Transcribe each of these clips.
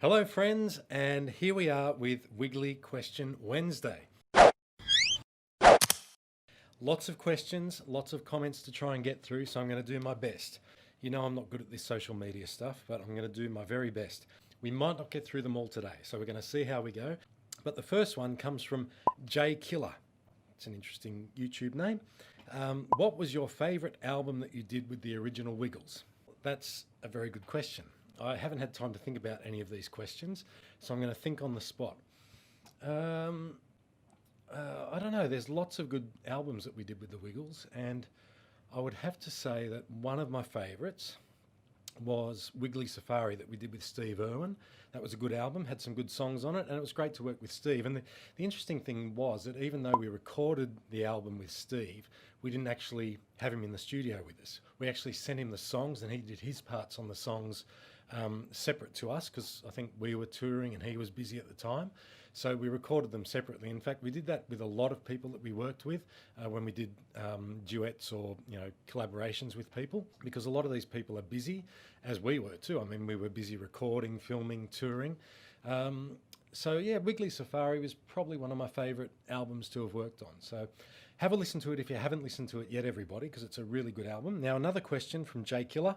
Hello friends, and here we are with Wiggly Question Wednesday. Lots of questions, lots of comments to try and get through, so I'm going to do my best. You know I'm not good at this social media stuff, but I'm going to do my very best. We might not get through them all today, so we're going to see how we go. But the first one comes from J Killer. It's an interesting YouTube name. What was your favourite album that you did with the original Wiggles? That's a very good question. I haven't had time to think about any of these questions, so I'm going to think on the spot. I don't know, there's lots of good albums that we did with the Wiggles, and I would have to say that one of my favourites was Wiggly Safari that we did with Steve Irwin. That was a good album, had some good songs on it, and it was great to work with Steve. And the interesting thing was that even though we recorded the album with Steve, we didn't actually have him in the studio with us. We actually sent him the songs, and he did his parts on the songs separate to us, because I think we were touring and he was busy at the time. So we recorded them separately. In fact, we did that with a lot of people that we worked with when we did duets or collaborations with people, because a lot of these people are busy, as we were too. I mean, we were busy recording, filming, touring. So yeah, Wiggly Safari was probably one of my favourite albums to have worked on. So have a listen to it if you haven't listened to it yet, everybody, because it's a really good album. Now, another question from J Killer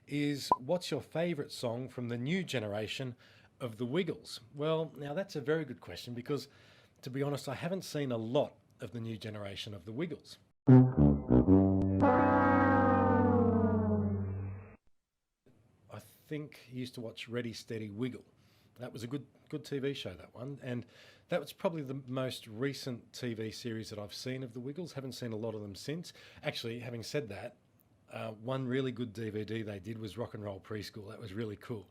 is, what's your favourite song from the new generation of the Wiggles? Well, now that's a very good question, because to be honest, I haven't seen a lot of the new generation of the Wiggles. I think you used to watch Ready Steady Wiggle. That was a good TV show, that one, and that was probably the most recent TV series that I've seen of the Wiggles. Haven't seen a lot of them since. Actually, having said that, one really good DVD they did was Rock and Roll Preschool. That was really cool.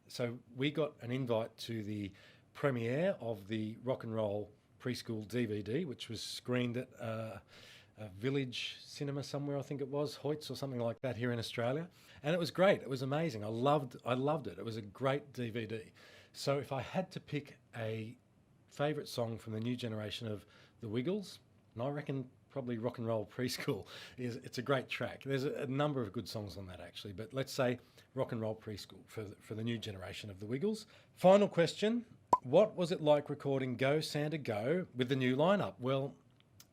So we got an invite to the premiere of the Rock and Roll Preschool DVD, which was screened at a village cinema somewhere, I think it was, Hoyts or something like that, here in Australia. And it was great. It was amazing. I loved it. It was a great DVD. So if I had to pick a favourite song from the new generation of the Wiggles, and I reckon probably Rock and Roll Preschool, it's a great track. There's a number of good songs on that, actually, but let's say Rock and Roll Preschool for the new generation of the Wiggles. Final question, what was it like recording Go Santa Go with the new lineup? Well,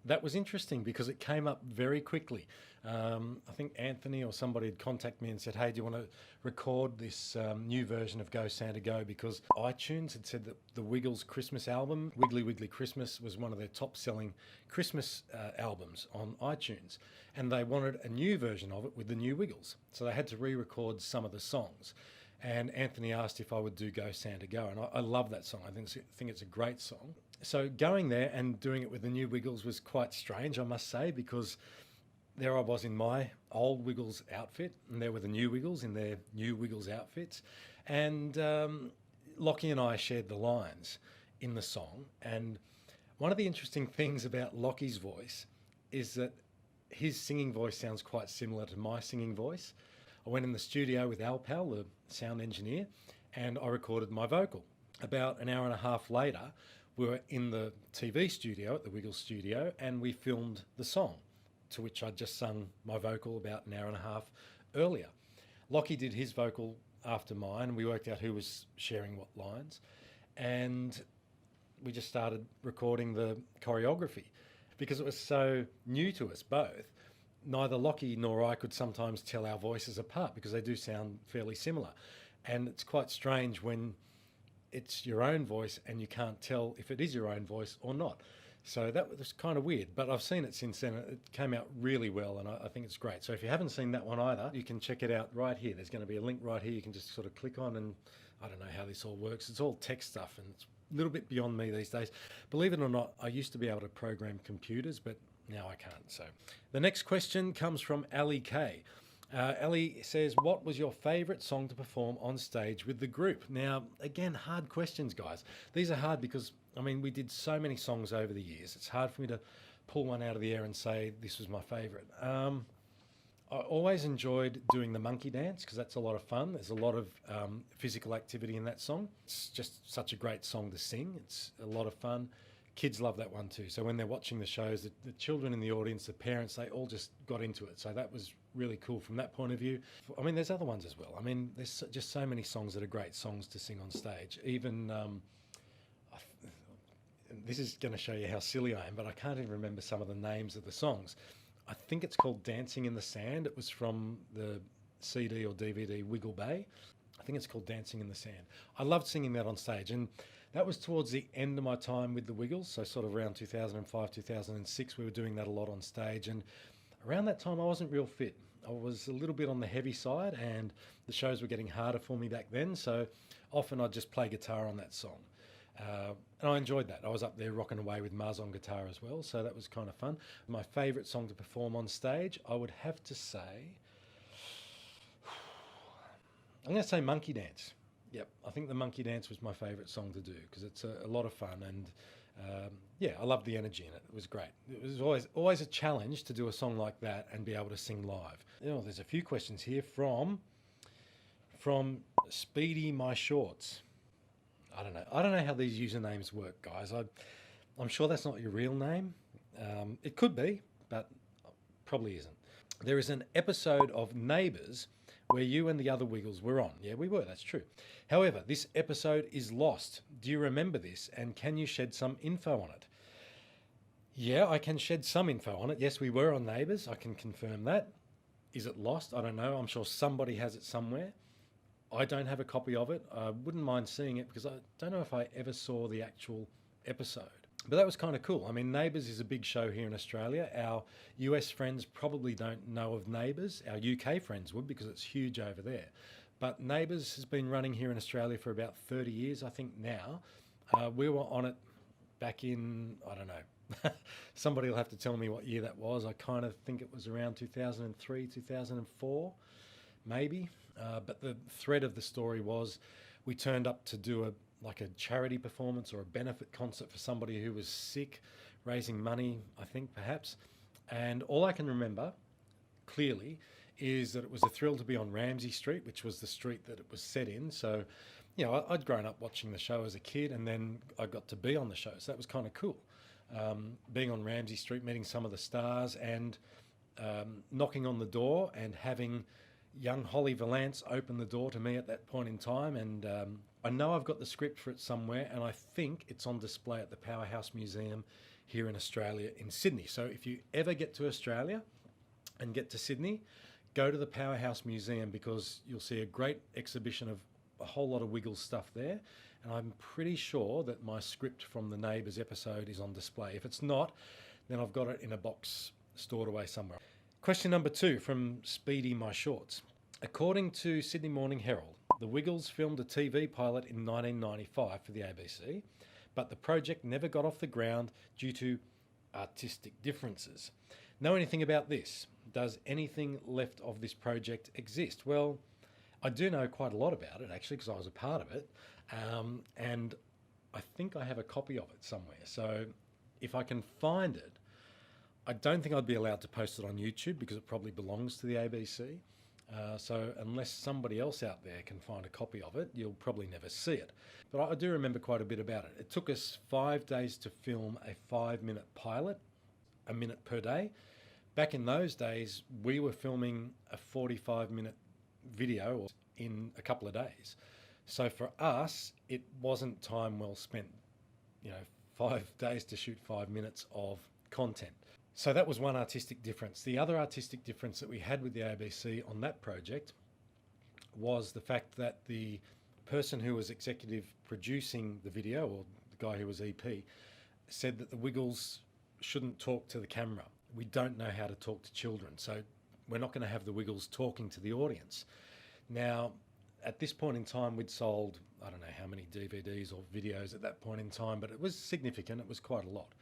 that was interesting because it came up very quickly. I think Anthony or somebody had contacted me and said, hey, do you want to record this new version of Go Santa Go? Because iTunes had said that the Wiggles Christmas album, Wiggly Wiggly Christmas, was one of their top-selling Christmas albums on iTunes. And they wanted a new version of it with the new Wiggles. So they had to re-record some of the songs. And Anthony asked if I would do Go Santa Go, and I love that song. I think it's a great song. So going there and doing it with the new Wiggles was quite strange, I must say, because there I was in my old Wiggles outfit, and there were the new Wiggles in their new Wiggles outfits. And Lockie and I shared the lines in the song. And one of the interesting things about Lockie's voice is that his singing voice sounds quite similar to my singing voice. I went in the studio with Alpal, the sound engineer, and I recorded my vocal. About an hour and a half later, we were in the TV studio at the Wiggles studio, and we filmed the song, to which I'd just sung my vocal about an hour and a half earlier. Lockie did his vocal after mine, and we worked out who was sharing what lines, and we just started recording the choreography. Because it was so new to us both, neither Lockie nor I could sometimes tell our voices apart, because they do sound fairly similar. And it's quite strange when it's your own voice and you can't tell if it is your own voice or not. So that was kind of weird, but I've seen it since then. It came out really well, and I think it's great. So if you haven't seen that one either, you can check it out right here. There's going to be a link right here you can just sort of click on, and I don't know how this all works. It's all tech stuff, and it's a little bit beyond me these days. Believe it or not, I used to be able to program computers, but now I can't. So the next question comes from Ali K. Ali says, what was your favourite song to perform on stage with the group? Now, again, hard questions, guys. These are hard because, I mean, we did so many songs over the years. It's hard for me to pull one out of the air and say this was my favourite. I always enjoyed doing the monkey dance because that's a lot of fun. There's a lot of physical activity in that song. It's just such a great song to sing. It's a lot of fun. Kids love that one too. So when they're watching the shows, the children in the audience, the parents, they all just got into it. So that was really cool from that point of view. I mean, there's other ones as well. I mean, there's just so many songs that are great songs to sing on stage. Even this is going to show you how silly I am, but I can't even remember some of the names of the songs. I think it's called Dancing in the Sand. It was from the CD or DVD Wiggle Bay. I think it's called Dancing in the Sand. I loved singing that on stage, and that was towards the end of my time with the Wiggles, so sort of around 2005, 2006, we were doing that a lot on stage, and around that time I wasn't real fit. I was a little bit on the heavy side, and the shows were getting harder for me back then, so often I'd just play guitar on that song. And I enjoyed that. I was up there rocking away with Mars on guitar as well, so that was kind of fun. My favourite song to perform on stage, I would have to say, I'm going to say Monkey Dance. Yep, I think the Monkey Dance was my favourite song to do because it's a lot of fun, and yeah, I loved the energy in it. It was great. It was always a challenge to do a song like that and be able to sing live. You know, there's a few questions here from Speedy My Shorts. I don't know how these usernames work, guys. I'm sure that's not your real name. It could be, but probably isn't. There is an episode of Neighbours where you and the other Wiggles were on. Yeah, we were, that's true. However, this episode is lost. Do you remember this, and can you shed some info on it? Yeah, I can shed some info on it. Yes, we were on Neighbours. I can confirm that. Is it lost? I don't know. I'm sure somebody has it somewhere. I don't have a copy of it. I wouldn't mind seeing it because I don't know if I ever saw the actual episode. But that was kind of cool. I mean, Neighbours is a big show here in Australia. Our US friends probably don't know of Neighbours. Our UK friends would because it's huge over there. But Neighbours has been running here in Australia for about 30 years, I think now. We were on it back in, I don't know. Somebody will have to tell me what year that was. I kind of think it was around 2003, 2004, maybe. But the thread of the story was we turned up to do a charity performance or a benefit concert for somebody who was sick, raising money, I think, perhaps. And all I can remember clearly is that it was a thrill to be on Ramsay Street, which was the street that it was set in. So, you know, I'd grown up watching the show as a kid, and then I got to be on the show. So that was kind of cool. Being on Ramsay Street, meeting some of the stars, and knocking on the door and having young Holly Valance opened the door to me at that point in time, and I know I've got the script for it somewhere, and I think it's on display at the Powerhouse Museum here in Australia in Sydney. So if you ever get to Australia and get to Sydney, go to the Powerhouse Museum because you'll see a great exhibition of a whole lot of Wiggles stuff there, and I'm pretty sure that my script from the Neighbours episode is on display. If it's not, then I've got it in a box stored away somewhere. Question number 2 from Speedy My Shorts. According to Sydney Morning Herald, the Wiggles filmed a TV pilot in 1995 for the ABC, but the project never got off the ground due to artistic differences. Know anything about this? Does anything left of this project exist? Well, I do know quite a lot about it, actually, because I was a part of it, and I think I have a copy of it somewhere. So if I can find it, I don't think I'd be allowed to post it on YouTube because it probably belongs to the ABC. So unless somebody else out there can find a copy of it, you'll probably never see it. But I do remember quite a bit about it. It took us 5 days to film a 5-minute pilot, a minute per day. Back in those days, we were filming a 45-minute video in a couple of days. So for us, it wasn't time well spent, 5 days to shoot 5 minutes of content. So that was one artistic difference. The other artistic difference that we had with the ABC on that project was the fact that the person who was executive producing the video, or the guy who was EP, said that the Wiggles shouldn't talk to the camera. We don't know how to talk to children, so we're not going to have the Wiggles talking to the audience. Now, at this point in time, we'd sold, I don't know how many DVDs or videos at that point in time, but it was significant. It was quite a lot.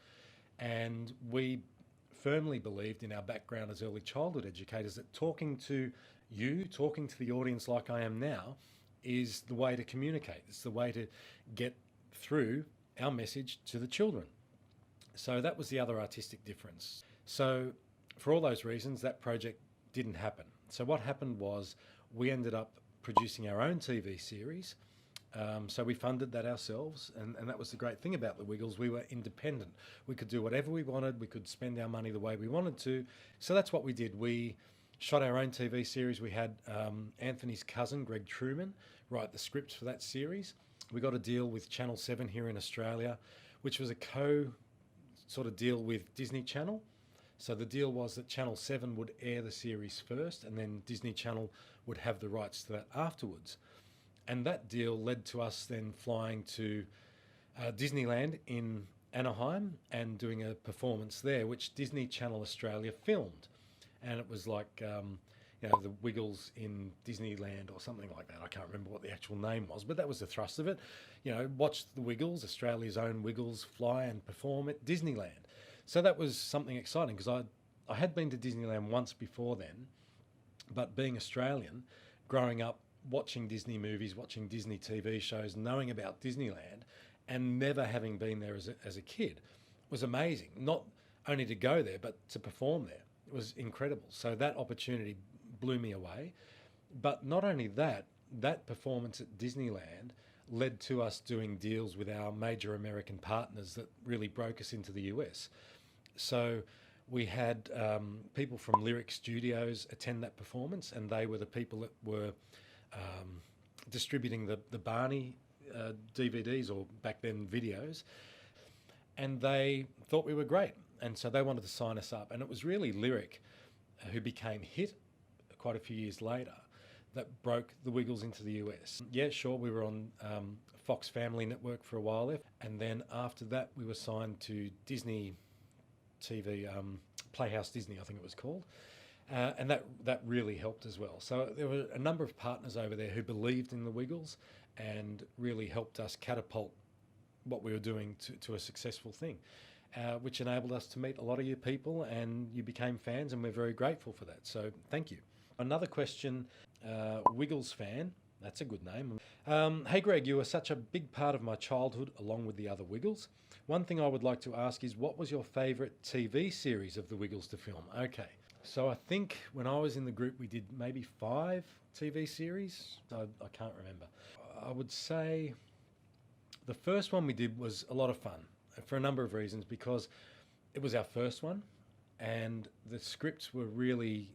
And we firmly believed in our background as early childhood educators that talking to the audience like I am now, is the way to communicate. It's the way to get through our message to the children. So that was the other artistic difference. So for all those reasons, that project didn't happen. So what happened was we ended up producing our own TV series. So we funded that ourselves, and that was the great thing about the Wiggles. We were independent. We could do whatever we wanted. We could spend our money the way we wanted to. So that's what we did. We shot our own TV series. We had Anthony's cousin, Greg Truman, write the scripts for that series. We got a deal with Channel 7 here in Australia, which was a sort of deal with Disney Channel. So the deal was that Channel 7 would air the series first, and then Disney Channel would have the rights to that afterwards. And that deal led to us then flying to Disneyland in Anaheim and doing a performance there, which Disney Channel Australia filmed. And it was like, the Wiggles in Disneyland or something like that. I can't remember what the actual name was, but that was the thrust of it. Watch the Wiggles, Australia's own Wiggles, fly and perform at Disneyland. So that was something exciting, because I had been to Disneyland once before then, but being Australian, growing up watching Disney movies, watching Disney TV shows, knowing about Disneyland, and never having been there as a kid was amazing. Not only to go there, but to perform there. It was incredible. So that opportunity blew me away. But not only that, that performance at Disneyland led to us doing deals with our major American partners that really broke us into the US. So we had people from Lyric Studios attend that performance, and they were the people that were distributing the Barney DVDs, or back then videos, and they thought we were great, and so they wanted to sign us up. And it was really Lyric, who became Hit quite a few years later, that broke the Wiggles into the US. Yeah, sure, we were on Fox Family Network for a while there, and then after that we were signed to Disney TV, Playhouse Disney, I think it was called. And that really helped as well. So there were a number of partners over there who believed in the Wiggles and really helped us catapult what we were doing to a successful thing, which enabled us to meet a lot of you people, and you became fans, and we're very grateful for that. So thank you. Another question, Wiggles fan, that's a good name. Hey Greg, you were such a big part of my childhood along with the other Wiggles. One thing I would like to ask is, what was your favourite TV series of the Wiggles to film? Okay. So I think when I was in the group, we did maybe 5 TV series. I can't remember. I would say the first one we did was a lot of fun for a number of reasons, because it was our first one, and the scripts were really,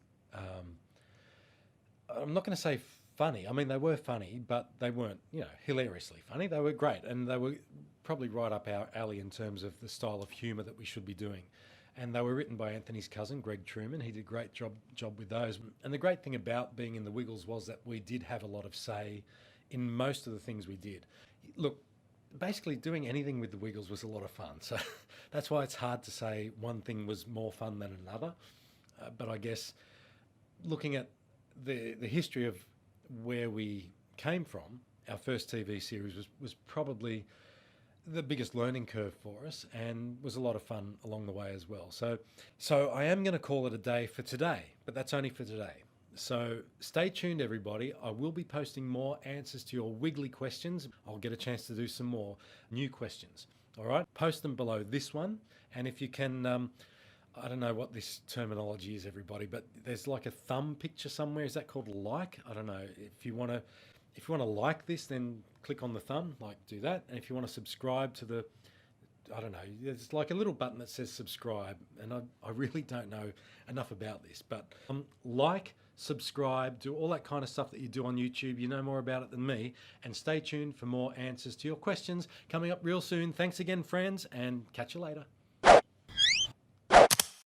I'm not going to say funny. I mean, they were funny, but they weren't, hilariously funny. They were great, and they were probably right up our alley in terms of the style of humour that we should be doing. And they were written by Anthony's cousin, Greg Truman. He did a great job with those. And the great thing about being in the Wiggles was that we did have a lot of say in most of the things we did. Look, basically doing anything with the Wiggles was a lot of fun. So that's why it's hard to say one thing was more fun than another. But I guess looking at the history of where we came from, our first TV series was probably the biggest learning curve for us, and was a lot of fun along the way as well. So I am going to call it a day for today, but that's only for today. So stay tuned, everybody. I will be posting more answers to your Wiggly questions. I'll get a chance to do some more new questions. All right, post them below this one, and if you can, I don't know what this terminology is, everybody, but there's like a thumb picture somewhere. Is that called a like? I don't know. If you want to like this, then click on the thumb, do that. And if you want to subscribe to I don't know, there's like a little button that says subscribe, and I really don't know enough about this, but like, subscribe, do all that kind of stuff that you do on YouTube. You know more about it than me, and stay tuned for more answers to your questions coming up real soon. Thanks again, friends, and catch you later.